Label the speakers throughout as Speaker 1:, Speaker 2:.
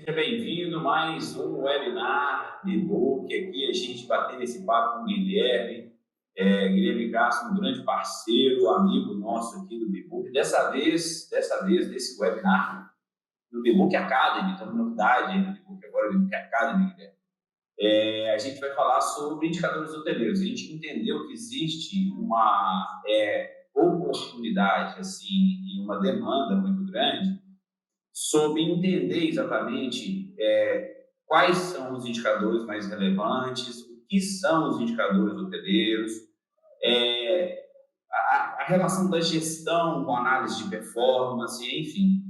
Speaker 1: Seja bem-vindo a mais um webinar de book. Aqui a gente batendo esse papo com o Guilherme. Guilherme Castro, um grande parceiro, amigo nosso aqui do Bbook. Dessa vez, desse webinar do Bbook Academy, então novidade aí no Bbook agora, o Bbook Academy, Guilherme. A gente vai falar sobre indicadores hoteleiros. A gente entendeu que existe uma oportunidade assim, e uma demanda muito grande sobre entender exatamente quais são os indicadores mais relevantes, o que são os indicadores hoteleiros, a relação da gestão com análise de performance, enfim.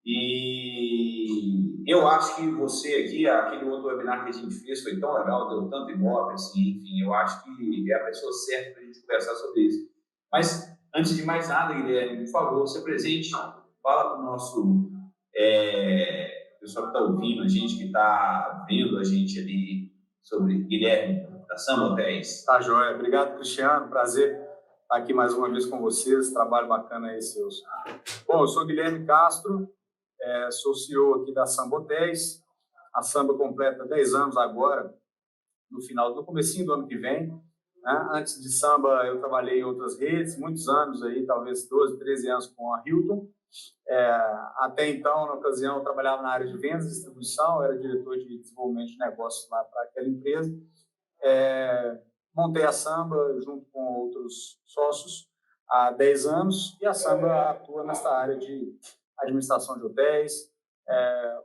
Speaker 1: E eu acho que você aqui, aquele outro webinar que a gente fez foi tão legal, deu tanto ibope, assim, enfim, eu acho que é a pessoa certa para a gente conversar sobre isso. Mas, antes de mais nada, Guilherme, por favor, se presente, fala para o nosso pessoal que está ouvindo a gente, que está vendo a gente ali, sobre Guilherme, da Samba Hotéis.
Speaker 2: Tá, joia. Obrigado, Cristiano. Prazer estar aqui mais uma vez com vocês. Trabalho bacana aí, seus. Bom, eu sou Guilherme Castro, sou CEO aqui da Samba Hotéis. A Samba completa 10 anos agora, no comecinho do ano que vem. Né? Antes de Samba, eu trabalhei em outras redes, muitos anos aí, talvez 12, 13 anos com a Hilton. Até então, na ocasião, eu trabalhava na área de vendas e distribuição, era diretor de desenvolvimento de negócios lá para aquela empresa. Montei a Samba junto com outros sócios há 10 anos e a Samba atua nessa área de administração de hotéis,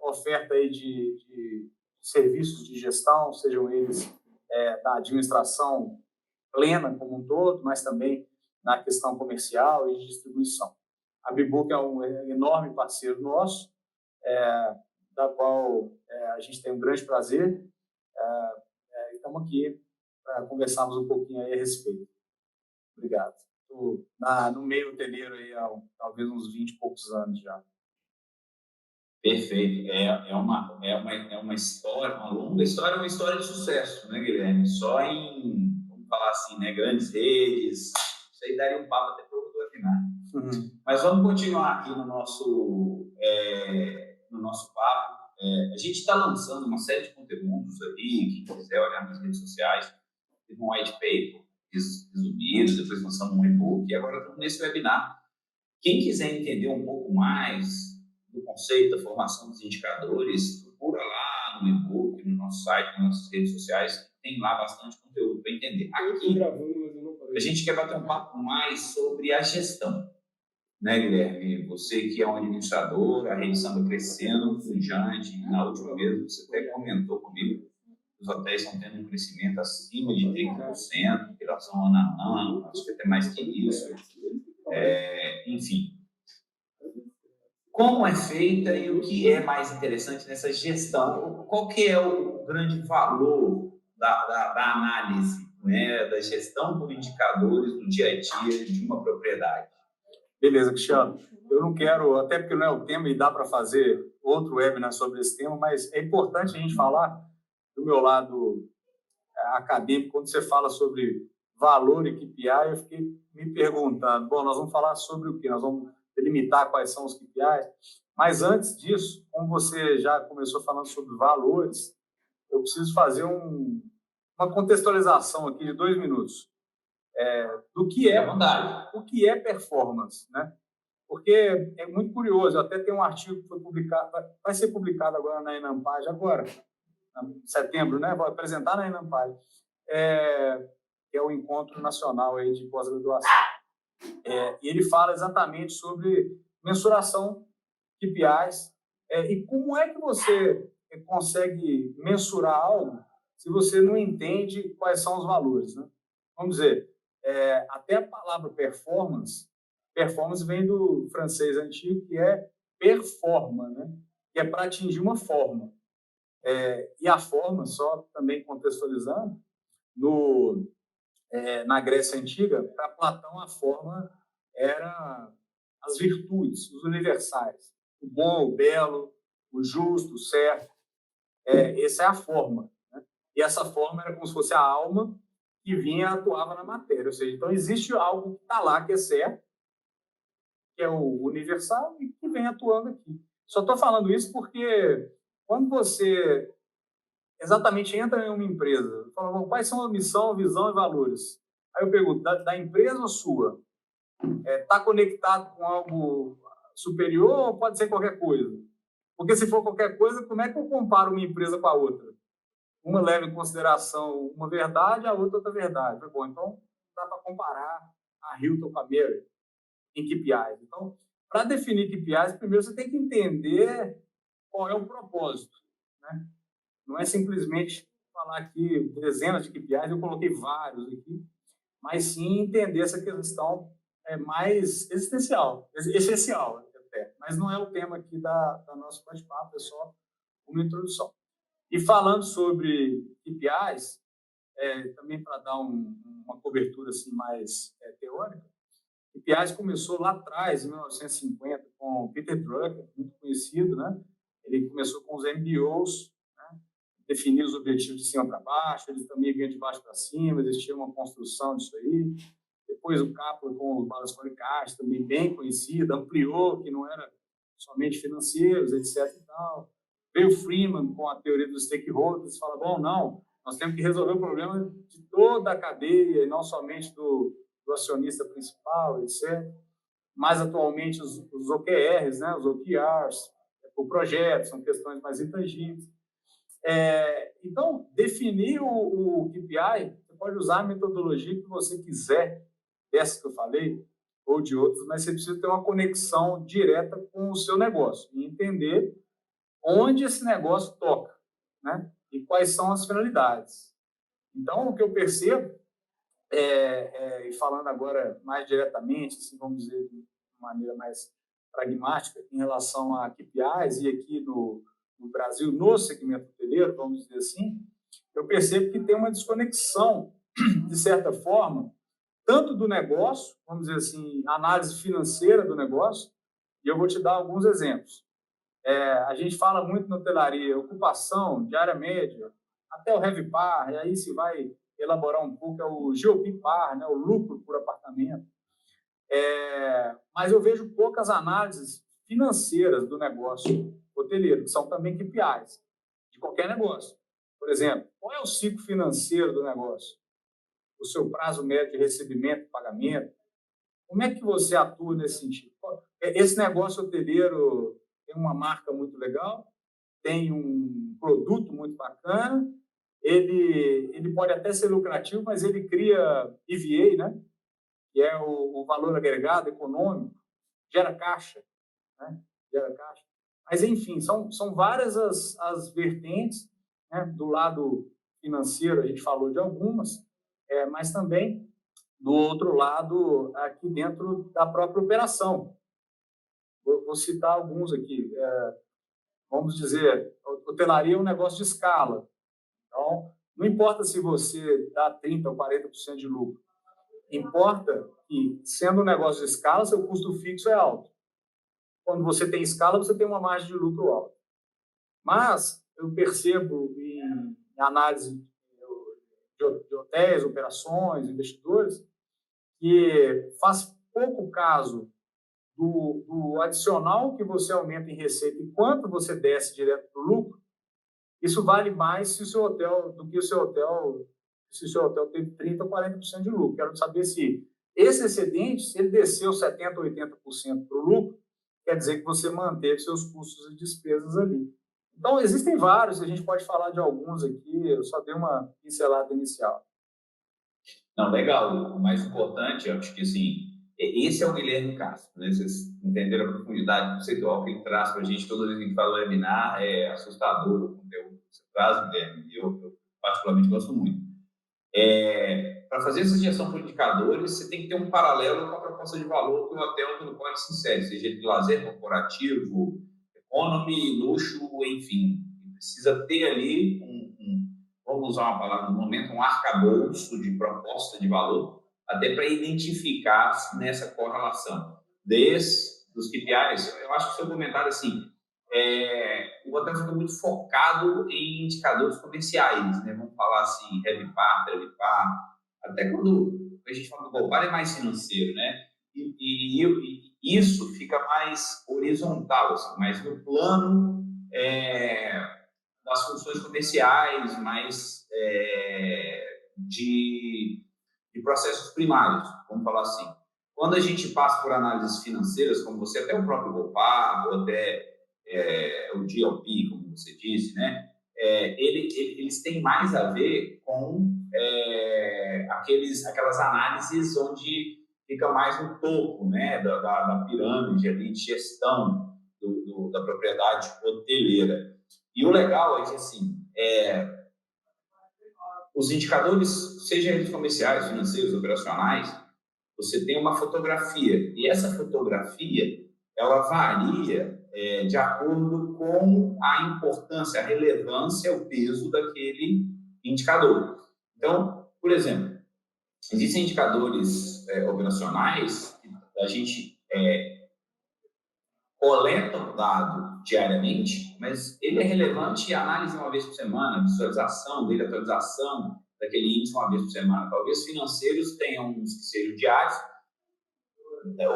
Speaker 2: oferta aí de serviços de gestão, sejam eles da administração plena como um todo, mas também na questão comercial e de distribuição. A Bbook é um enorme parceiro nosso, da qual a gente tem um grande prazer. Estamos aqui para conversarmos um pouquinho aí a respeito. Obrigado. Estou no meio hoteleiro aí há talvez uns 20 e poucos anos já.
Speaker 1: Perfeito. É uma história, uma longa história, uma história de sucesso, né, Guilherme? Só em, vamos falar assim, né, grandes redes. Isso aí daria um papo até para o webinar. Mas vamos continuar aqui no nosso papo. A gente está lançando uma série de conteúdos aí, quem quiser olhar nas redes sociais, teve um white paper resumido, depois lançamos um e-book, e agora estamos nesse webinar. Quem quiser entender um pouco mais do conceito da formação dos indicadores, procura lá no e-book, no nosso site, nas nossas redes sociais, tem lá bastante conteúdo para entender. Aqui, a gente quer bater um papo mais sobre a gestão. Né, Guilherme? Você que é um administrador, a rede Samba crescendo, pujante, na última vez você até comentou comigo, os hotéis estão tendo um crescimento acima de 30% em relação ano a ano, acho que até mais que isso. Enfim. Como é feita e o que é mais interessante nessa gestão? Qual que é o grande valor da análise, né, da gestão por indicadores no dia a dia de uma propriedade?
Speaker 2: Beleza, Cristiano. Eu não quero, até porque não é o tema e dá para fazer outro webinar sobre esse tema, mas é importante a gente falar do meu lado acadêmico. Quando você fala sobre valor e KPI, eu fiquei me perguntando, bom, nós vamos falar sobre o quê? Nós vamos delimitar quais são os KPIs, mas antes disso, como você já começou falando sobre valores, eu preciso fazer uma contextualização aqui de 2 minutos. Do que o que é performance, né? Porque é muito curioso, até tem um artigo que foi publicado, vai ser publicado agora na Enampage, agora, em setembro, né? Vou apresentar na Enampage, que é o Encontro Nacional aí de Pós-Graduação. E ele fala exatamente sobre mensuração, KPIs, e como é que você consegue mensurar algo se você não entende quais são os valores, né? Vamos dizer, até a palavra performance vem do francês antigo, que é performa, né? Que é para atingir uma forma. E a forma, só também contextualizando, na Grécia Antiga, para Platão, a forma era as virtudes, os universais. O bom, o belo, o justo, o certo. Essa é a forma. Né? E essa forma era como se fosse a alma que vinha e atuava na matéria. Ou seja, então existe algo que está lá, que é certo, que é o universal, e que vem atuando aqui. Só estou falando isso porque quando você exatamente entra em uma empresa, fala, bom, quais são a missão, a visão e valores? Aí eu pergunto, da empresa ou sua? Está conectado com algo superior ou pode ser qualquer coisa? Porque se for qualquer coisa, como é que eu comparo uma empresa com a outra? Uma leva em consideração uma verdade, a outra verdade. Bom, então dá para comparar a Hilton com a Mary em KPIs. Então, para definir KPIs, primeiro você tem que entender qual é o propósito, né? Não é simplesmente falar aqui dezenas de KPIs, eu coloquei vários aqui, mas sim entender essa questão mais existencial, essencial até, mas não é o tema aqui da nosso bate-papo, é só uma introdução. E falando sobre KPIs, também para dar uma cobertura assim mais teórica, KPIs começou lá atrás, em 1950, com Peter Drucker, muito conhecido, né? Ele começou com os MBOs, né? Definir os objetivos de cima para baixo, eles também vinham de baixo para cima, existia uma construção disso aí. Depois o Kaplan com os balas forecast, também bem conhecido, ampliou, que não era somente financeiros, etc. E tal. Veio o Freeman com a teoria dos stakeholders, fala, bom, não, nós temos que resolver o problema de toda a cadeia, e não somente do acionista principal, etc. Mais atualmente os OKRs, né, os OKRs, o projeto, são questões mais intangíveis. Então, definir o KPI, você pode usar a metodologia que você quiser, dessa que eu falei, ou de outras, mas você precisa ter uma conexão direta com o seu negócio e entender onde esse negócio toca, né? E quais são as finalidades. Então, o que eu percebo, e falando agora mais diretamente, assim, vamos dizer, de maneira mais pragmática, em relação a KPIs, e aqui no Brasil, no segmento hoteleiro, vamos dizer assim, eu percebo que tem uma desconexão, de certa forma, tanto do negócio, vamos dizer assim, análise financeira do negócio, e eu vou te dar alguns exemplos. A gente fala muito na hotelaria, ocupação, diária média, até o RevPAR, e aí se vai elaborar um pouco, é o GOP-PAR, né, o lucro por apartamento. Mas eu vejo poucas análises financeiras do negócio hoteleiro, que são também KPIs, de qualquer negócio. Por exemplo, qual é o ciclo financeiro do negócio? O seu prazo médio de recebimento e pagamento? Como é que você atua nesse sentido? Esse negócio hoteleiro tem uma marca muito legal, tem um produto muito bacana, ele pode até ser lucrativo, mas ele cria EVA, né? Que é o valor agregado econômico, gera caixa, né? Gera caixa. Mas, enfim, são várias as vertentes, né? Do lado financeiro, a gente falou de algumas, mas também do outro lado, aqui dentro da própria operação. Vou citar alguns aqui. Vamos dizer, hotelaria é um negócio de escala. Então, não importa se você dá 30% ou 40% de lucro. Importa que, sendo um negócio de escala, seu custo fixo é alto. Quando você tem escala, você tem uma margem de lucro alta. Mas eu percebo em análise de hotéis, operações, investidores, que faz pouco caso do adicional que você aumenta em receita e quanto você desce direto para o lucro. Isso vale mais se o seu hotel, do que o seu hotel, se o seu hotel teve 30% ou 40% de lucro. Quero saber se esse excedente, se ele desceu 70% ou 80% para o lucro, quer dizer que você manteve seus custos e despesas ali. Então, existem vários, a gente pode falar de alguns aqui, eu só dei uma pincelada inicial.
Speaker 1: Não, legal. O mais importante, eu acho que assim, esse é o Guilherme Castro, né? Vocês entenderam a profundidade conceitual que ele traz para a gente toda vez que a gente fala do webinar, é assustador o conteúdo que você traz, Guilherme, e eu particularmente gosto muito. Para fazer essa gestão por indicadores, você tem que ter um paralelo com a proposta de valor que o hotel pelo qual ele se insere, seja de lazer corporativo, economy, luxo, enfim. Precisa ter ali vamos usar uma palavra no momento, um arcabouço de proposta de valor, até para identificar nessa correlação. Desde os KPIs, eu acho que o seu comentário assim, o hotel fica muito focado em indicadores comerciais, né? Vamos falar assim, RevPAR, TRevPAR, até quando a gente fala do global é mais financeiro, né? E isso fica mais horizontal, assim, mas no plano das funções comerciais, mais de processos primários, vamos falar assim. Quando a gente passa por análises financeiras, como você, até o próprio Gopar, ou até o GLP, como você disse, né? Eles têm mais a ver com aquelas análises onde fica mais no topo, né, da pirâmide ali de gestão da propriedade hoteleira. E o legal é que, assim, os indicadores, seja eles comerciais, financeiros, operacionais, você tem uma fotografia. E essa fotografia, ela varia de acordo com a importância, a relevância, o peso daquele indicador. Então, por exemplo, existem indicadores operacionais que a gente coleta o dado diariamente, mas ele é relevante análise uma vez por semana, visualização dele, atualização daquele índice uma vez por semana. Talvez financeiros tenham uns que sejam diários,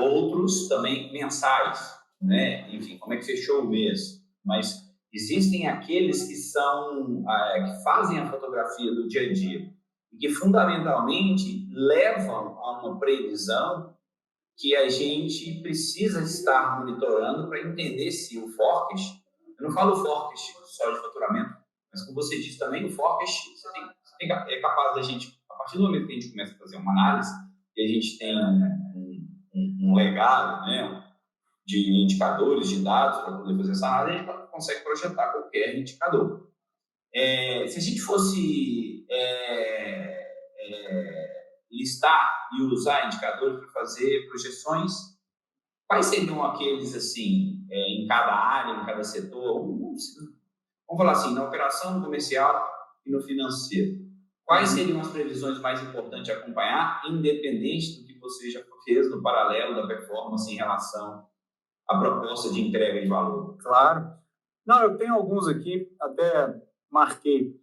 Speaker 1: outros também mensais, né? Enfim, como é que fechou o mês. Mas existem aqueles que que fazem a fotografia do dia a dia e que fundamentalmente levam a uma previsão que a gente precisa estar monitorando para entender se o forecast, eu não falo forecast só de faturamento, mas como você disse também, o forecast é capaz da gente, a partir do momento que a gente começa a fazer uma análise, e a gente tem um legado, né, de indicadores, de dados para poder fazer essa análise, a gente consegue projetar qualquer indicador. Se a gente fosse listar e usar indicadores para fazer projeções, quais seriam aqueles, assim, em cada área, em cada setor? Vamos falar assim, na operação, no comercial e no financeiro. Quais seriam as previsões mais importantes a acompanhar, independente do que você já fez no paralelo da performance em relação à proposta de entrega de valor?
Speaker 2: Claro. Não, eu tenho alguns aqui, até marquei.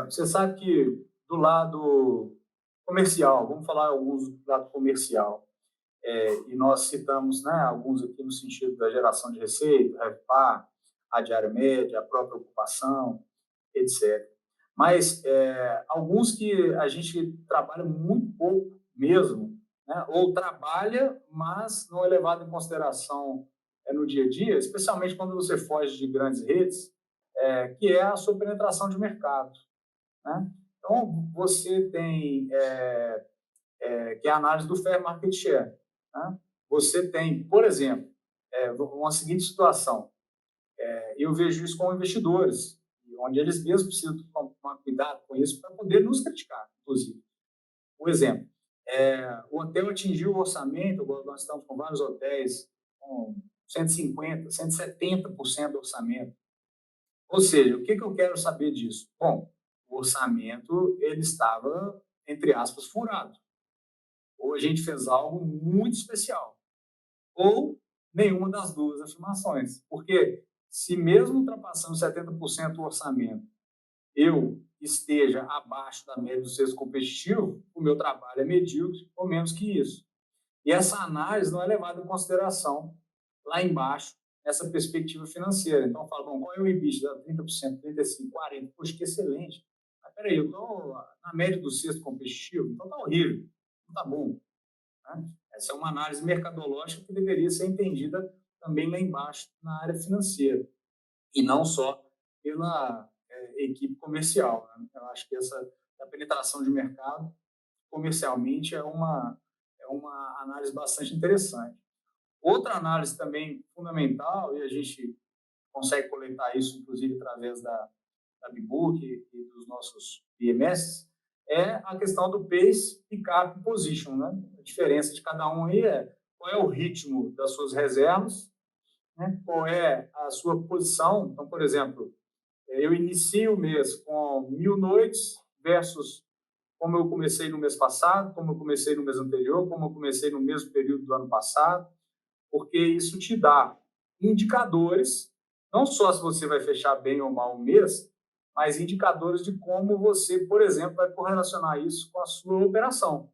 Speaker 2: Você sabe que do lado comercial, vamos falar alguns do lado comercial, e nós citamos, né, alguns aqui no sentido da geração de receita, RevPAR, a diária média, a própria ocupação, etc. Mas alguns que a gente trabalha muito pouco mesmo, né, ou trabalha, mas não é levado em consideração no dia a dia, especialmente quando você foge de grandes redes, que é a sua penetração de mercado, né? Então, você tem que é a análise do Fair Market Share, né? Você tem, por exemplo, uma seguinte situação. Eu vejo isso com investidores, onde eles mesmos precisam tomar cuidado com isso para poder nos criticar, inclusive. Por exemplo, o hotel atingiu o orçamento, nós estamos com vários hotéis com 150%, 170% do orçamento. Ou seja, o que eu quero saber disso? Bom, o orçamento ele estava, entre aspas, furado. Ou a gente fez algo muito especial, ou nenhuma das duas afirmações. Porque se mesmo ultrapassando 70% do orçamento, eu esteja abaixo da média do senso competitivo, o meu trabalho é medíocre ou menos que isso. E essa análise não é levada em consideração lá embaixo, nessa perspectiva financeira. Então, eu falo, bom, qual é o EBITDA? 30%, 35%, 40%, poxa, que excelente. Mas, peraí, eu estou na média do senso competitivo, então está horrível, não está bom. Né? Essa é uma análise mercadológica que deveria ser entendida também lá embaixo na área financeira, e não só pela equipe comercial. Né? Eu acho que a penetração de mercado comercialmente é uma análise bastante interessante. Outra análise também fundamental, e a gente consegue coletar isso, inclusive, através da Bbook e dos nossos PMS, é a questão do pace, pick-up e position. Né? A diferença de cada um aí é qual é o ritmo das suas reservas, né? Qual é a sua posição. Então, por exemplo, eu inicio o mês com 1.000 noites versus como eu comecei no mês passado, como eu comecei no mês anterior, como eu comecei no mesmo período do ano passado, porque isso te dá indicadores, não só se você vai fechar bem ou mal o mês, mas indicadores de como você, por exemplo, vai correlacionar isso com a sua operação.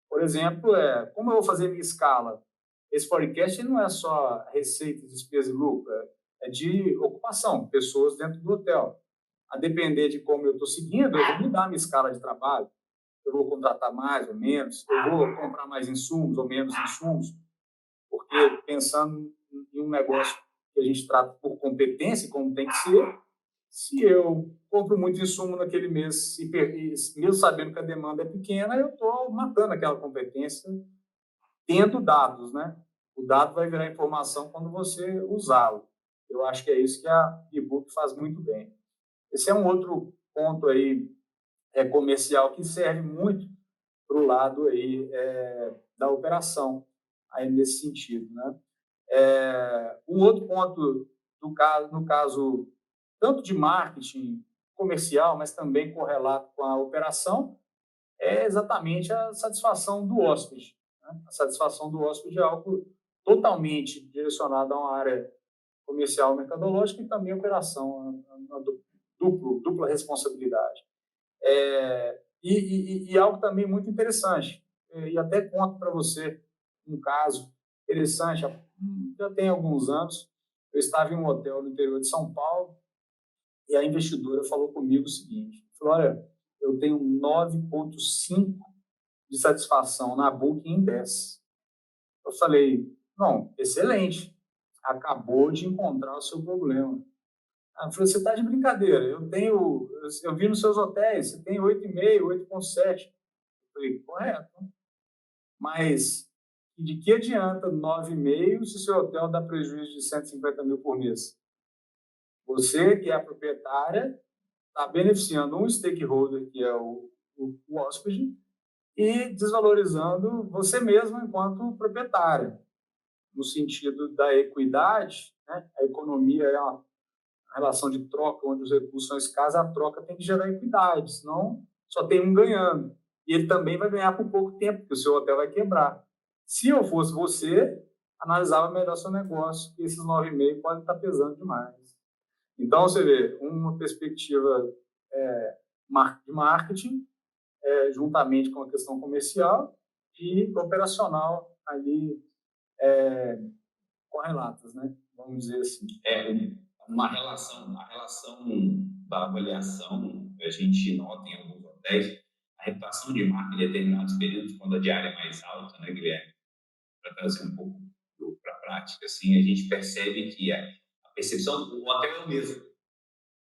Speaker 2: Por exemplo, como eu vou fazer minha escala? Esse forecast não é só receita, despesa e lucro, de ocupação, pessoas dentro do hotel. A depender de como eu estou seguindo, eu vou mudar a minha escala de trabalho, eu vou contratar mais ou menos, eu vou comprar mais insumos ou menos insumos, porque pensando em um negócio que a gente trata por competência, como tem que ser, se eu compro muito insumo naquele mês, e mesmo sabendo que a demanda é pequena, eu estou matando aquela competência tendo dados, né? O dado vai virar informação quando você usá-lo. Eu acho que é isso que a ebook faz muito bem. Esse é um outro ponto aí comercial que serve muito para o lado aí da operação aí nesse sentido, né? Um outro ponto no caso tanto de marketing comercial, mas também correlato com a operação, é exatamente a satisfação do hóspede, né? A satisfação do hóspede é algo totalmente direcionado a uma área comercial mercadológica e também operação, uma dupla responsabilidade. E algo também muito interessante, e até conto para você um caso interessante, já tem alguns anos, eu estava em um hotel no interior de São Paulo e a investidora falou comigo o seguinte, falou, olha, eu tenho 9,5 de satisfação na Booking em 10. Eu falei, não, excelente, acabou de encontrar o seu problema. Ela falou, você está de brincadeira, eu vi nos seus hotéis, você tem 8,5, 8,7. Eu falei, correto, mas de que adianta 9,5 se seu hotel dá prejuízo de 150 mil por mês? Você, que é a proprietária, está beneficiando um stakeholder, que é o hóspede, e desvalorizando você mesmo enquanto proprietária, no sentido da equidade, né? A economia é uma relação de troca, onde os recursos são escassos, a troca tem que gerar equidade, senão só tem um ganhando. E ele também vai ganhar por pouco tempo, porque o seu hotel vai quebrar. Se eu fosse você, analisava melhor seu negócio, porque esses 9,5 podem estar pesando demais. Então, você vê, uma perspectiva de marketing, juntamente com a questão comercial e operacional ali correlatas, né? Vamos dizer assim.
Speaker 1: A relação da avaliação, a gente nota em alguns hotéis, a reputação de marca em determinados períodos, quando a diária é mais alta, né, Guilherme? Para trazer um pouco para a prática, assim, a gente percebe que a percepção do hotel é o mesmo,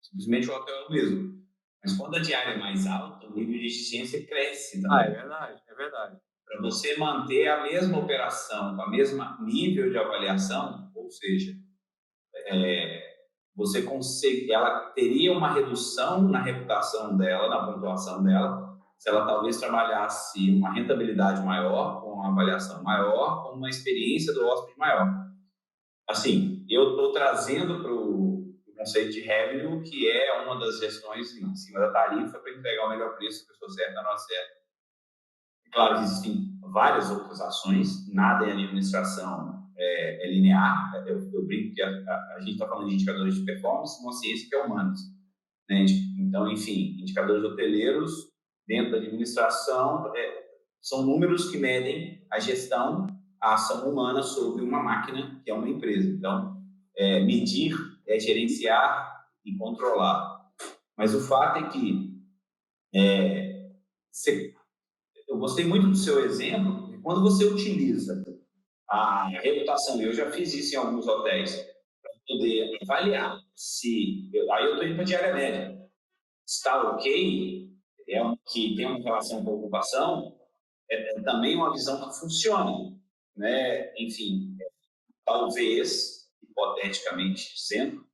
Speaker 1: simplesmente o hotel é o mesmo. Mas quando a diária é mais alta, o nível de eficiência cresce também.
Speaker 2: É verdade, é verdade.
Speaker 1: Para você manter a mesma operação, com a mesma nível de avaliação, ou seja, você consegue, ela teria uma redução na reputação dela, na pontuação dela, se ela talvez trabalhasse uma rentabilidade maior, com uma avaliação maior, com uma experiência do hóspede maior. Assim, eu estou trazendo para o conceito de revenue, que é uma das gestões em cima da tarifa para entregar o melhor preço, a pessoa certa, na hora certa. Claro que existem várias outras ações, nada em administração é linear. Eu brinco que a gente está falando de indicadores de performance, uma ciência que é humanos, né? Então, enfim, indicadores hoteleiros dentro da administração são números que medem a gestão, a ação humana sobre uma máquina que é uma empresa. Então, medir é gerenciar e controlar. Mas o fato é que eu gostei muito do seu exemplo, porque quando você utiliza a reputação, eu já fiz isso em alguns hotéis, para poder avaliar se. Aí eu estou indo para a diária média. Está ok, que tem uma relação com a ocupação, também uma visão que funciona. Né? Enfim, talvez, hipoteticamente dizendo,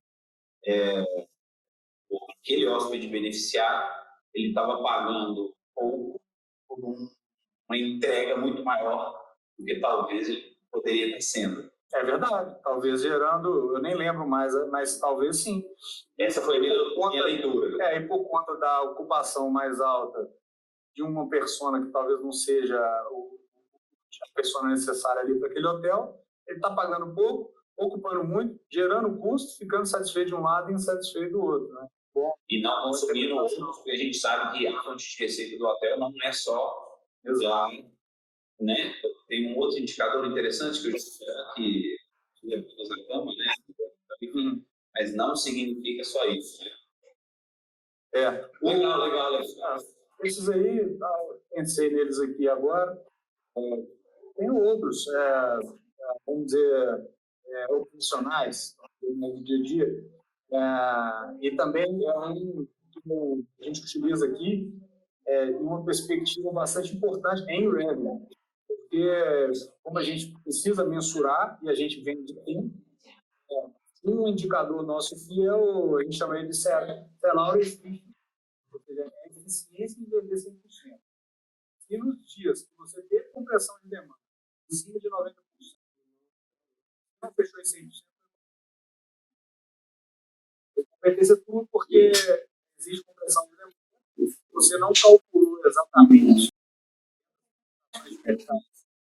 Speaker 1: aquele hóspede beneficiário, ele estava pagando pouco por uma entrega muito maior do que talvez ele poderia estar sendo.
Speaker 2: É verdade, talvez gerando, eu nem lembro mais, mas talvez sim.
Speaker 1: Essa foi a minha leitura.
Speaker 2: E por conta da ocupação mais alta de uma persona que talvez não seja a persona necessária ali para aquele hotel, ele está pagando pouco, ocupando muito, gerando custo, ficando satisfeito de um lado e insatisfeito do outro, né?
Speaker 1: Bom, e não consumindo outros, porque a gente sabe que a fonte de receita do hotel não é só usar, né? Tem um outro indicador interessante que eu já que levamos a cama, né? mas não significa só isso.
Speaker 2: Legal. Esses aí, pensei neles aqui agora. Tem outros, vamos dizer, opcionais no dia a dia. E também é um que a gente utiliza aqui de uma perspectiva bastante importante em revenue, porque como a gente precisa mensurar e a gente vende tempo, um indicador nosso aqui a gente chama ele de sell-out efficiency, ou seja, é a eficiência em vender 100%. E nos dias que você teve compressão de demanda em cima de 90%, não fechou em 100%, pertence tudo porque existe compressão de demanda. Você não calculou exatamente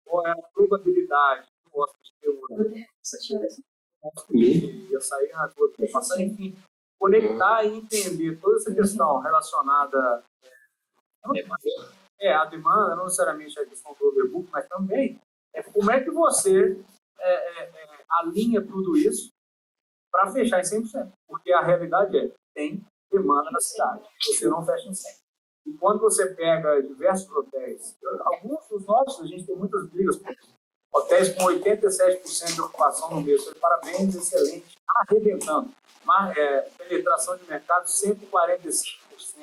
Speaker 2: qual é a probabilidade que possa ter ia sair na rua, passar, enfim, conectar e entender toda essa questão relacionada à demanda, não necessariamente a questão do overbook, mas também como é que você alinha tudo isso para fechar em 100%. Porque a realidade tem demanda na cidade, você não fecha em 100%. E quando você pega diversos hotéis, alguns dos nossos, a gente tem muitas brigas, hotéis com 87% de ocupação no mês, parabéns, excelente, arrebentando. Mas, penetração de mercado, 145%.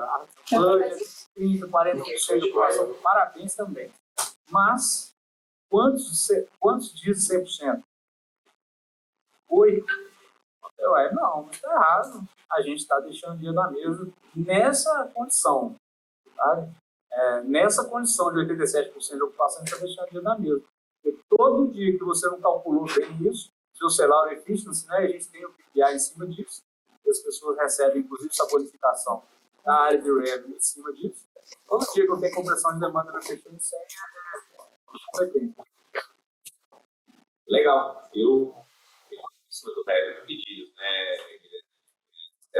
Speaker 2: A budget, 30%, 40% de ocupação, parabéns também. Mas, quantos dizem 100%? 8%. Não, mas está errado. A gente está deixando dinheiro na mesa nessa condição. Sabe? Nessa condição de 87% de ocupação, a gente está deixando dinheiro na mesa. Porque todo dia que você não calculou bem isso, seu sell-out efficiency, né, a gente tem o PPI em cima disso, e as pessoas recebem, inclusive, essa bonificação da área de revenue em cima disso. Todo dia que eu tenho compressão de demanda na fechando de 100,
Speaker 1: Legal. Eu do revenue pedidos, né?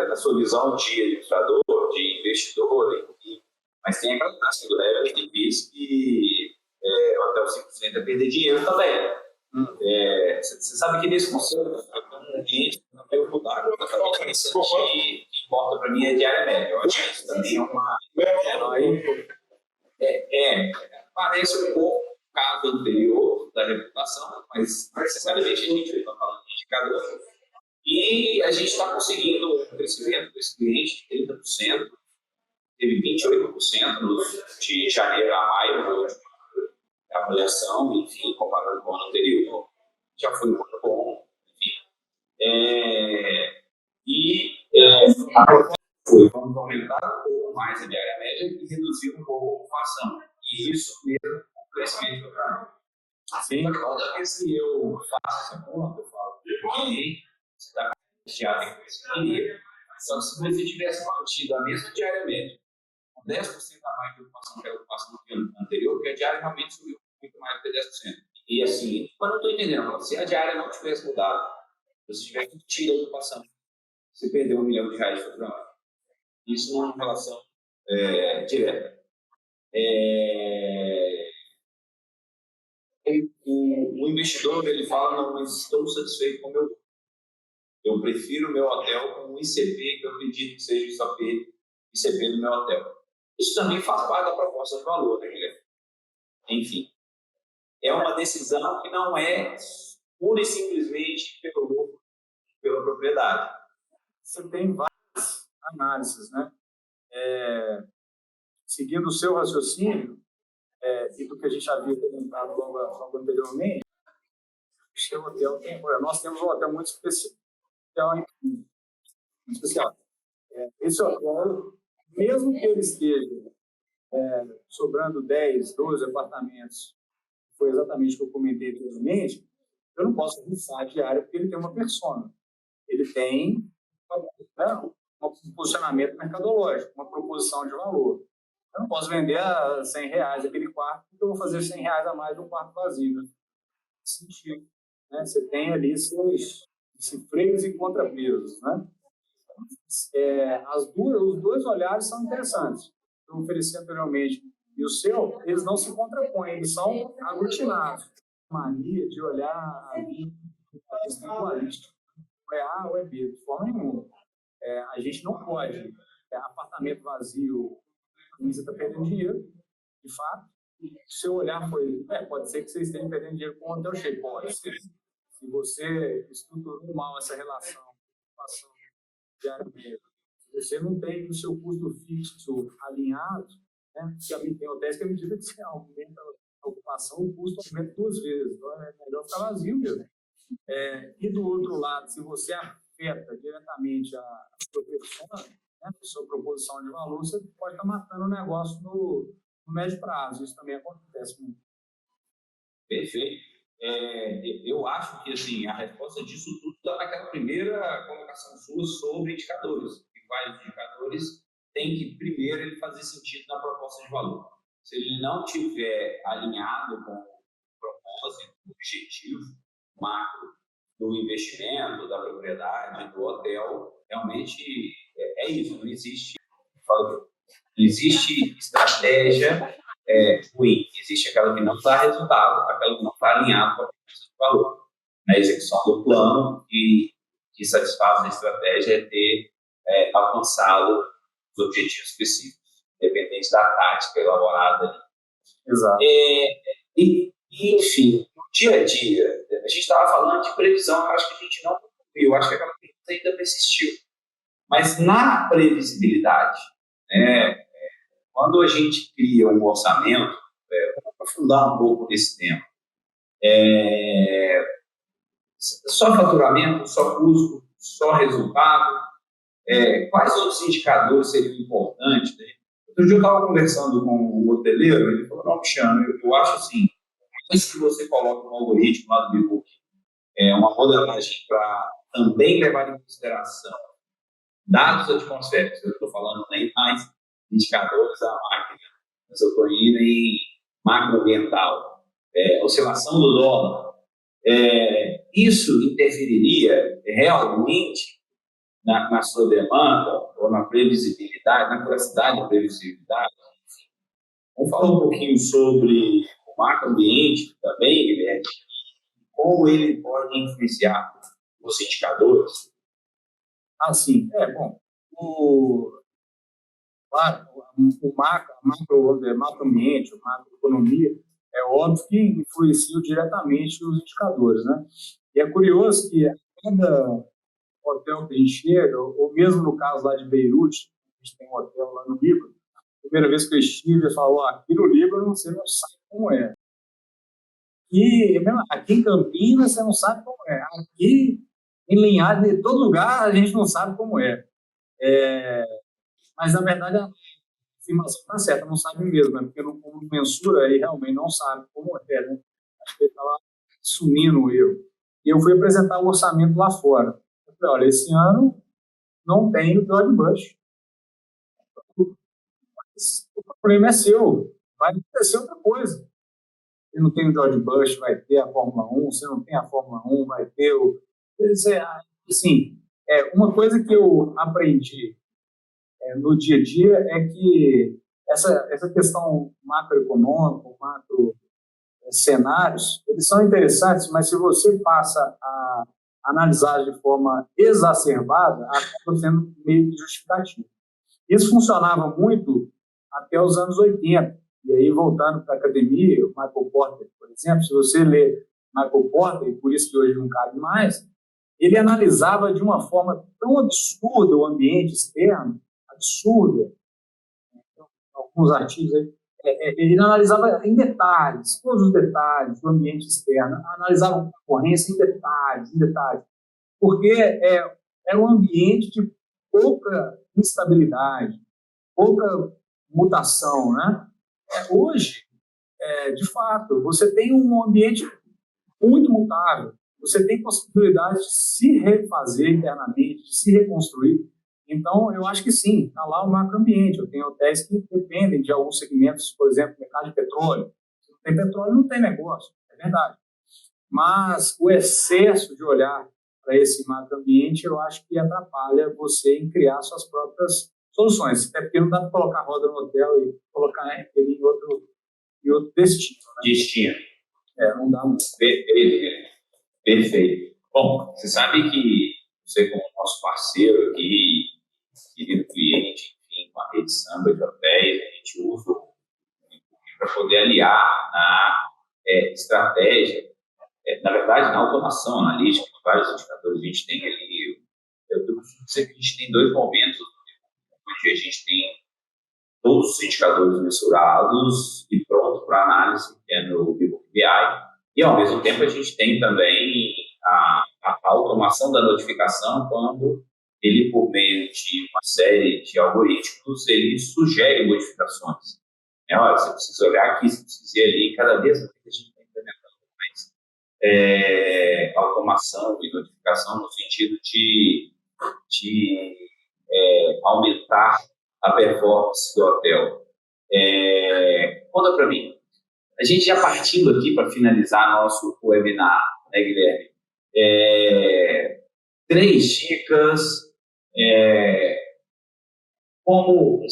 Speaker 1: Da sua visão de administrador, de investidor, enfim. Mas tem aquela taxa do revenue que diz que até os 5% é perder dinheiro também. Você sabe que nesse conceito, um cliente não tem o mudar a diferença que importa para mim é diária média. Eu acho que isso também é uma. Parece um pouco o caso anterior da reputação, mas necessariamente a gente está falando de indicador. E a gente está conseguindo um crescimento desse cliente de 30%, teve 28% de janeiro a maio, na última avaliação, enfim, comparado com o ano anterior, já foi muito bom, enfim. Vamos aumentar um pouco mais a diária média e reduzir um pouco a ocupação. E isso mesmo com o crescimento do carro. Assim, toda vez que eu faço essa conta, eu falo, você está recheado em coisa que queria. Só que se você tivesse mantido a mesma diária média, com 10% a mais de ocupação que a ocupação do ano anterior, porque a diária realmente subiu muito mais do que 10%. E assim, mas não estou entendendo, se a diária não tivesse mudado, se você tivesse tido a ocupação, você perdeu R$1 milhão de faturamento. Isso não é uma relação direta. O investidor ele fala, não, mas estou satisfeito com o meu lucro. Eu prefiro o meu hotel com um ICP, que eu acredito que seja o ICP do meu hotel. Isso também faz parte da proposta de valor, né, Guilherme? Enfim, é uma decisão que não é pura e simplesmente pelo lucro, pela propriedade.
Speaker 2: Você tem várias análises, né? Seguindo o seu raciocínio, e do que a gente havia comentado logo anteriormente, o seu hotel nós temos um hotel muito especial. Esse hotel, mesmo que ele esteja sobrando 10, 12 apartamentos, foi exatamente o que eu comentei anteriormente, eu não posso rifar a diária porque ele tem uma persona. Ele tem um posicionamento mercadológico, uma proposição de valor. Eu não posso vender a R$100 aquele quarto, porque eu vou fazer R$100 a mais no quarto vazio. Né? Sentido. Né? Você tem ali seus freios e contrapesos. Né? Os dois olhares são interessantes. Eu ofereci anteriormente. E o seu, eles não se contrapõem, eles são aglutinados. Mania de olhar a vida dualística. Ou é A ou é B, de forma nenhuma. A gente não pode. Apartamento vazio, a camisa está perdendo dinheiro, de fato. Se seu olhar foi, pode ser que você esteja perdendo dinheiro com o hotel cheio, pode ser. Se você estruturou mal essa relação, ocupação diariamente, se você não tem o seu custo fixo alinhado, né? Porque também tem hotéis que, à medida que você aumenta a ocupação, o custo aumenta 2 vezes. Então, é melhor ficar vazio mesmo. E do outro lado, se você afeta diretamente a sua persona, né, a sua proposição de valor, você pode estar matando o negócio no médio prazo. Isso também acontece muito.
Speaker 1: Perfeito. Eu acho que assim, a resposta disso tudo está naquela primeira colocação sua sobre indicadores. E quais indicadores tem que, primeiro, ele fazer sentido na proposta de valor. Se ele não tiver alinhado com o propósito, o objetivo macro do investimento, da propriedade, do hotel, realmente é isso. Não existe estratégia ruim. Existe aquela que não dá resultado, aquela que não está alinhada com a proposta de valor. Na execução do plano e que satisfaz a estratégia é ter alcançado os objetivos específicos, independente da tática elaborada ali.
Speaker 2: Exato.
Speaker 1: Enfim, no dia a dia, a gente estava falando de previsão, eu acho que a gente não viu, acho que aquela previsão ainda persistiu. Mas na previsibilidade, quando a gente cria um orçamento, vou aprofundar um pouco nesse tema, só faturamento, só custo, só resultado, quais outros indicadores seriam importantes? Né? Outro dia eu estava conversando com um hoteleiro, ele falou, não, Cristiano, eu acho assim, isso que você coloca no algoritmo lá do Bbook, uma modelagem para também levar em consideração dados atmosféricos, eu estou falando nem mais indicadores da máquina, mas eu estou indo em macroambiental, oscilação do dólar. Isso interferiria realmente na sua demanda ou na previsibilidade, na capacidade de previsibilidade? Enfim. Vamos falar um pouquinho sobre o macroambiente também, Guilherme, como ele pode influenciar os indicadores?
Speaker 2: Sim. Claro, o macroambiente, a macroeconomia, é óbvio que influenciam diretamente os indicadores, né? E é curioso que a cada hotel que a gente chega, ou mesmo no caso lá de Beirute, a gente tem um hotel lá no Líbano, a primeira vez que eu estive, ele falou, aqui no Líbano você não sabe como é. E aqui em Campinas você não sabe como é. Aqui em Linhares, em todo lugar, a gente não sabe como é. Mas, na verdade, a afirmação está certa, não sabe mesmo, né? Porque não mensura e realmente não sabe como é, né? Acho que ele estava assumindo o erro. E eu fui apresentar o orçamento lá fora. Eu falei, olha, esse ano não tem o George Bush. O problema é seu. Vai acontecer outra coisa. Se não tem o George Bush, vai ter a Fórmula 1. Se não tem a Fórmula 1, vai ter o... Assim, uma coisa que eu aprendi no dia a dia é que essa questão macroeconômica, macro cenários, eles são interessantes, mas se você passa a analisar de forma exacerbada, acaba sendo meio que justificativo. Isso funcionava muito até os anos 80. E aí, voltando para a academia, o Michael Porter, por exemplo, se você lê Michael Porter, e por isso que hoje não cabe mais, ele analisava de uma forma tão absurda o ambiente externo, absurda, alguns artigos aí, ele analisava em detalhes, todos os detalhes do ambiente externo, analisava a concorrência em detalhes, porque é um ambiente de pouca instabilidade, pouca mutação, né? Hoje, de fato, você tem um ambiente muito mutável, você tem possibilidade de se refazer internamente, de se reconstruir. Então, eu acho que sim, está lá o macroambiente. Eu tenho hotéis que dependem de alguns segmentos, por exemplo, mercado de petróleo. Se não tem petróleo, não tem negócio, é verdade. Mas o excesso de olhar para esse macroambiente, eu acho que atrapalha você em criar suas próprias soluções. Até porque não dá para colocar roda no hotel e colocar ele em outro destino. Né?
Speaker 1: Destino.
Speaker 2: Não dá muito.
Speaker 1: Perfeito. Bom, você sabe que você, como nosso parceiro aqui, querido cliente, enfim, com a rede Samba de hotéis, a gente usa para poder aliar na estratégia, na verdade, na automação analítica, com vários indicadores. A gente tem ali, eu costumo dizer que a gente tem dois momentos, onde a gente tem todos os indicadores mensurados e pronto para análise, que é no Vivo BI, e ao mesmo tempo a gente tem também a automação da notificação, quando ele, por meio de uma série de algoritmos, ele sugere modificações. Olha, você precisa olhar aqui, você precisa ir ali, cada vez a gente está implementando mais automação e notificação no sentido de aumentar a performance do hotel. Conta para mim, a gente já partindo aqui para finalizar nosso webinar, né, Guilherme? 3 dicas, como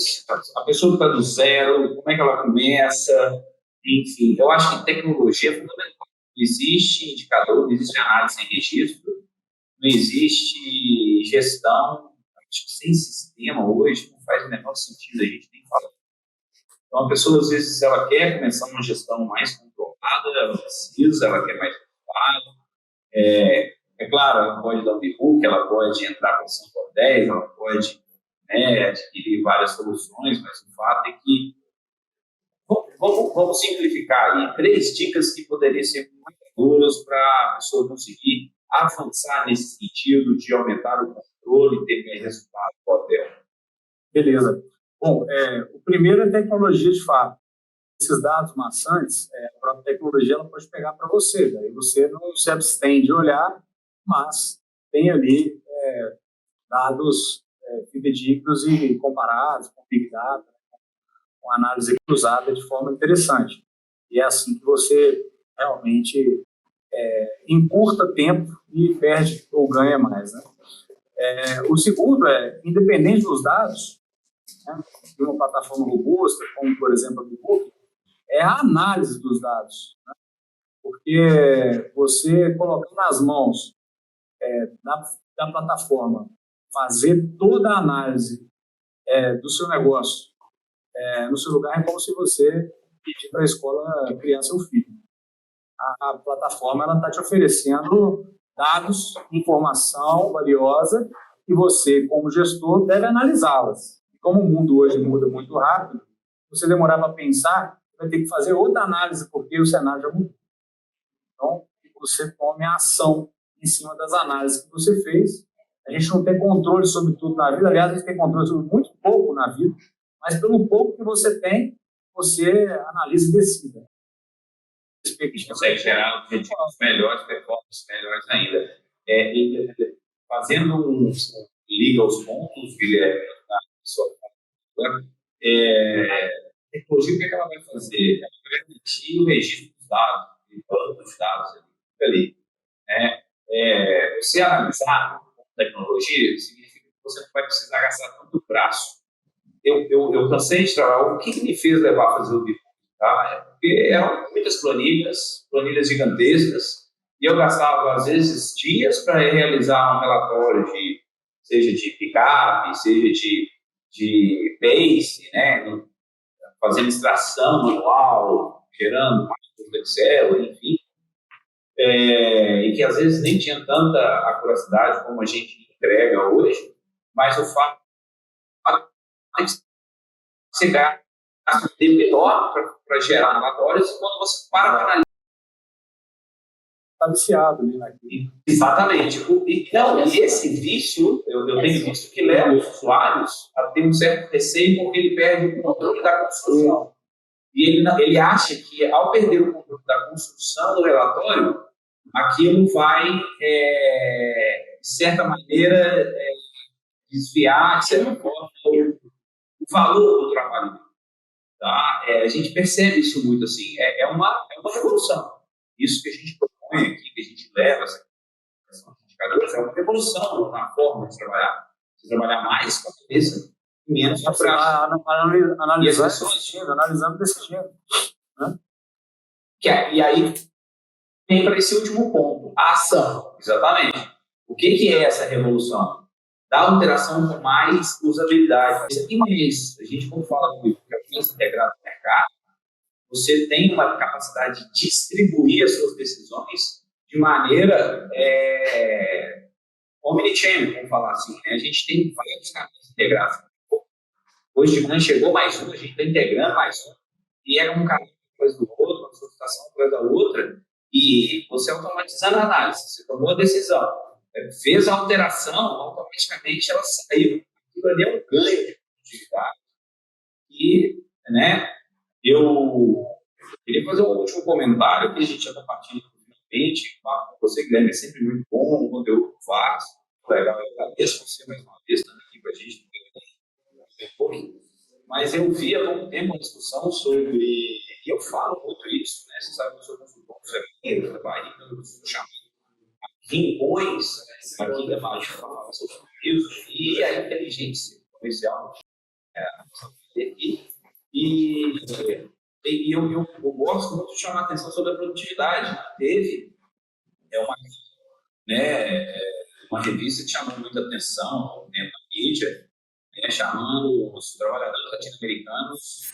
Speaker 1: a pessoa que está do zero, como é que ela começa, enfim, eu acho que tecnologia é fundamental. Não existe indicador, não existe análise sem registro, não existe gestão, acho que sem sistema hoje não faz o menor sentido, a gente tem que falar. Então, a pessoa, às vezes, ela quer começar uma gestão mais controlada, ela quer mais controlado. É claro, ela pode dar um e-book, ela pode entrar com 5 ou 10, ela pode adquirir várias soluções, mas o fato é que vamos simplificar aí 3 dicas que poderiam ser muito boas para a pessoa conseguir avançar nesse sentido de aumentar o controle e ter mais resultado do hotel.
Speaker 2: Beleza. Bom, o primeiro é tecnologia de fato. Esses dados maçantes, a própria tecnologia ela pode pegar para você. Daí você não se abstém de olhar, mas tem ali dados fidedignos e comparados com Big Data, com análise cruzada de forma interessante. E é assim que você realmente encurta tempo e perde ou ganha mais, né? O segundo independente dos dados, né, de uma plataforma robusta, como, por exemplo, a Bbook, é a análise dos dados. Né? Porque você colocar nas mãos da plataforma, fazer toda a análise do seu negócio no seu lugar, é como se você pedir para a escola criar seu filho. A plataforma está te oferecendo dados, informação valiosa, e você, como gestor, deve analisá-las. E como o mundo hoje muda muito rápido, você demorar para pensar, vai ter que fazer outra análise, porque o cenário já mudou. Então, você tome a ação em cima das análises que você fez. A gente não tem controle sobre tudo na vida, aliás, a gente tem controle sobre muito pouco na vida, mas pelo pouco que você tem, você analisa e decida.
Speaker 1: A gente consegue gerar objetivos melhores, performances melhores ainda. Fazendo liga aos pontos, Guilherme, na sua tecnologia, o que ela vai fazer? Ela vai garantir o registro dos dados, o banco dos dados ali. Você analisar tecnologia significa que você não vai precisar gastar tanto braço. Eu cansei de trabalhar. O que me fez levar a fazer o Bbook? Tá? Porque eram muitas planilhas gigantescas, e eu gastava, às vezes, dias para realizar um relatório, seja de pick-up, seja de base, né? Fazendo extração manual, gerando máquinas do Excel, enfim, e que às vezes nem tinha tanta acuracidade como a gente entrega hoje, mas o fato é que você gasta um tempo enorme para gerar relatórios, e quando você para analisar,
Speaker 2: está viciado ali naquilo.
Speaker 1: Exatamente. Então, e esse vício, eu tenho visto que leva os usuários a ter um certo receio, porque ele perde o controle da construção. E ele acha que, ao perder o controle da construção do relatório, aquilo vai, de certa maneira, desviar, de certa forma, o valor do trabalho dele. Tá? A gente percebe isso muito assim. É uma revolução. Isso que a gente propõe aqui, que a gente leva, essa questão de indicadores, é uma revolução na forma de trabalhar. De trabalhar mais com a cabeça e menos com a prática.
Speaker 2: Analisando desse jeito. Né?
Speaker 1: E aí, vem para esse último ponto, a ação. Exatamente. O que é essa revolução? Da alteração com mais usabilidade. Isso aqui não é isso. A gente, quando fala de confiança integrada no mercado, você tem uma capacidade de distribuir as suas decisões de maneira omnichannel, vamos falar assim. Né? A gente tem vários caminhos integrados. Hoje de manhã chegou mais um, a gente está integrando mais um, e é um caminho depois do outro, uma solicitação depois da outra, e você automatizando a análise, você tomou a decisão, fez a alteração, automaticamente ela saiu. Aquilo ali é um ganho de produtividade. E, né, eu queria fazer um último comentário que a gente já compartilha finalmente. Com você, Guilherme, é sempre muito bom, um conteúdo fácil, legal. Eu agradeço você mais uma vez estando aqui com a gente. Mas eu vi há pouco tempo uma discussão sobre, e eu falo muito isso, né? Você sabe que eu sou consultor do trabalho, eu chamo rincões aqui da Baixa para falar sobre isso, e a inteligência comercial. E eu gosto muito de chamar a atenção sobre a produtividade. Teve uma revista que chamou muita atenção dentro da mídia, chamando os trabalhadores latino-americanos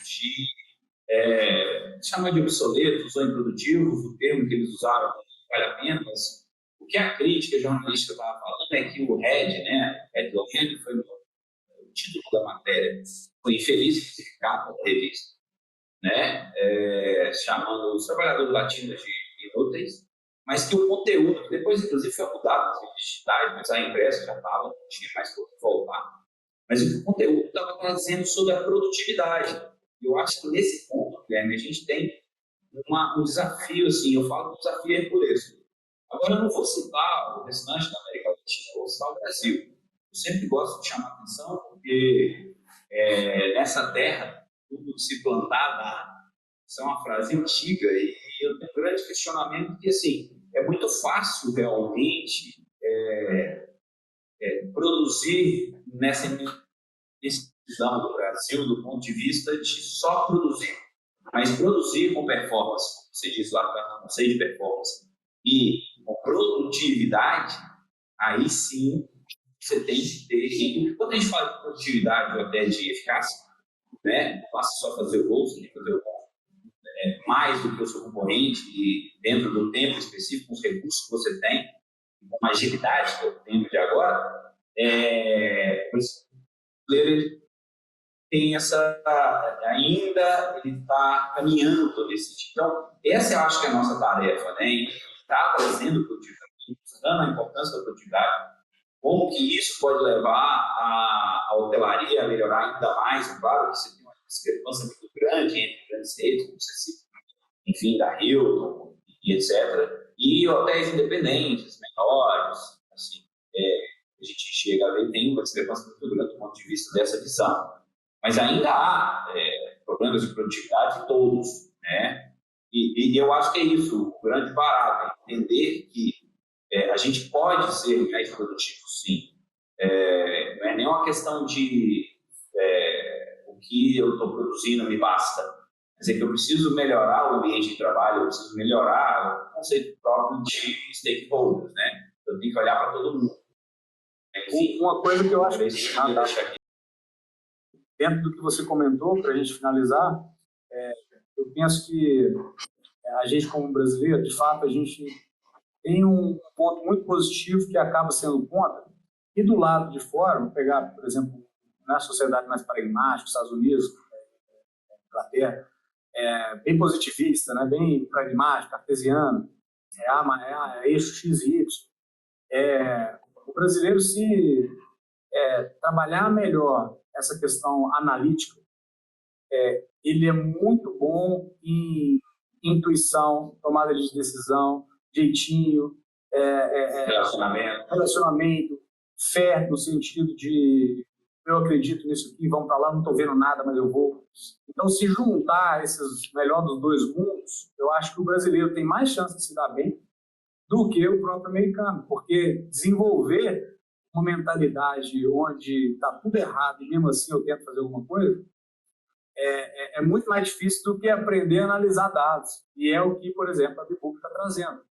Speaker 1: chamando de obsoletos ou improdutivos, o termo que eles usaram não vale a pena, mas o que a crítica jornalística estava falando é que o headline foi o título da matéria, foi infeliz e classificado pela revista, né? Chamando os trabalhadores latinos de inúteis, mas que o conteúdo, depois inclusive foi mudado nas redes digitais, mas a impressa já estava, não tinha mais como voltar. Mas o conteúdo estava trazendo sobre a produtividade. Eu acho que nesse ponto, Guilherme, a gente tem um desafio, assim, eu falo que um desafio herculesco. Agora, eu não vou citar o restante da América Latina, eu vou citar o Brasil. Eu sempre gosto de chamar a atenção porque nessa terra, tudo que se plantar dá. Isso é uma frase antiga e eu tenho um grande questionamento que, assim, é muito fácil realmente produzir nessa visão do Brasil do ponto de vista de só produzir, mas produzir com performance, como você diz lá, com conceito de performance, e com produtividade, aí sim você tem que ter. E quando a gente fala de produtividade ou até de eficácia, né, não basta só fazer o gol, você tem que fazer o gol mais do que o seu concorrente e dentro do tempo específico, com os recursos que você tem, com a agilidade que eu tenho de agora, ele tem ainda ele está caminhando nesse sentido. Então, essa eu acho que é a nossa tarefa, né? Está trazendo produtividade, dando a importância da produtividade, como que isso pode levar a hotelaria a melhorar ainda mais. É claro que você tem uma discrepância muito grande entre grandes redes, como você cita, enfim, da Hilton e etc., e hotéis independentes, menores, assim, a gente chega a ver, tem uma discrepância muito grande do ponto de vista dessa visão. Mas ainda há problemas de produtividade em todos, né? E eu acho que é isso, o grande barato, é entender que a gente pode ser mais produtivo, sim. Não é nem uma questão de o que eu estou produzindo me basta. Quer dizer, que eu preciso melhorar o ambiente de trabalho, eu preciso melhorar o conceito próprio de stakeholders, né? Eu tenho que olhar para todo mundo.
Speaker 2: Enfim, uma coisa que eu acho que dentro do que você comentou, para a gente finalizar, eu penso que a gente, como brasileiro, de fato, a gente tem um ponto muito positivo que acaba sendo contra. E do lado de fora, vamos pegar, por exemplo, na sociedade mais pragmática, Estados Unidos, Inglaterra, bem positivista, né? Bem pragmático, cartesiano, eixo X e Y. O brasileiro, se trabalhar melhor essa questão analítica, ele é muito bom em intuição, tomada de decisão, jeitinho, relacionamento, fé no sentido de eu acredito nisso aqui, vamos para lá, não estou vendo nada, mas eu vou. Então, se juntar esses melhor dos dois mundos, eu acho que o brasileiro tem mais chance de se dar bem do que o próprio americano, porque desenvolver uma mentalidade onde está tudo errado e mesmo assim eu tento fazer alguma coisa, é muito mais difícil do que aprender a analisar dados. E é o que, por exemplo, a Bibook está trazendo.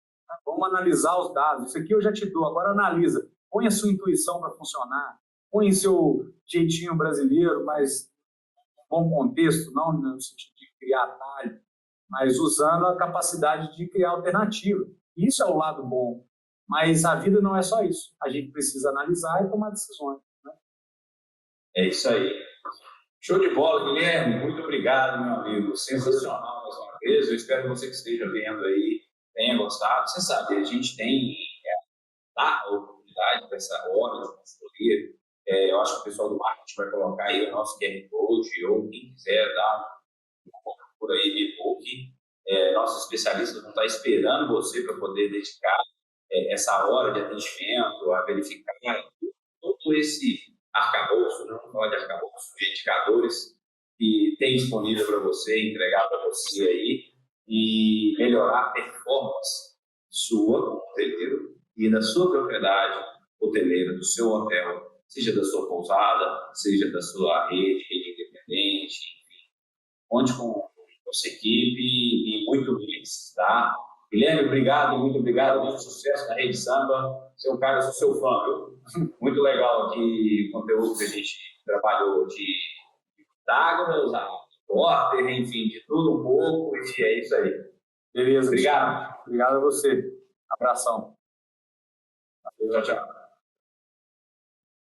Speaker 2: Vamos analisar os dados. Isso aqui eu já te dou, agora analisa. Põe a sua intuição para funcionar, põe seu jeitinho brasileiro, mas bom contexto, não no sentido de criar atalho, mas usando a capacidade de criar alternativa. Isso é o lado bom. Mas a vida não é só isso. A gente precisa analisar e tomar decisões. Né?
Speaker 1: É isso aí. Show de bola, Guilherme. Muito obrigado, meu amigo. Sensacional mais uma vez. Eu espero que você que esteja vendo aí tenha gostado. Você sabe, a gente tem a oportunidade para essa hora de consultoria. Eu acho que o pessoal do marketing vai colocar aí o nosso QR Code, ou quem quiser dar uma procura aí de e-book. Nossos especialistas vão estar esperando você para poder dedicar essa hora de atendimento, a verificar todo esse arcabouço, não vamos falar de arcabouço, de indicadores que tem disponível para você, entregar para você aí, e melhorar a performance sua como hoteleiro e da sua propriedade hoteleira, do seu hotel, seja da sua pousada, seja da sua rede independente, enfim. Conte com nossa equipe e muito feliz, tá? Guilherme, obrigado, muito sucesso na Rede Samba. Você é um cara, eu sou seu fã, viu? Muito legal aqui o conteúdo que a gente trabalhou de Pitágoras, a repórter, enfim, de tudo um pouco, e é isso aí.
Speaker 2: Beleza.
Speaker 1: Obrigado.
Speaker 2: Obrigado a você. Abração.
Speaker 1: Tchau, tchau.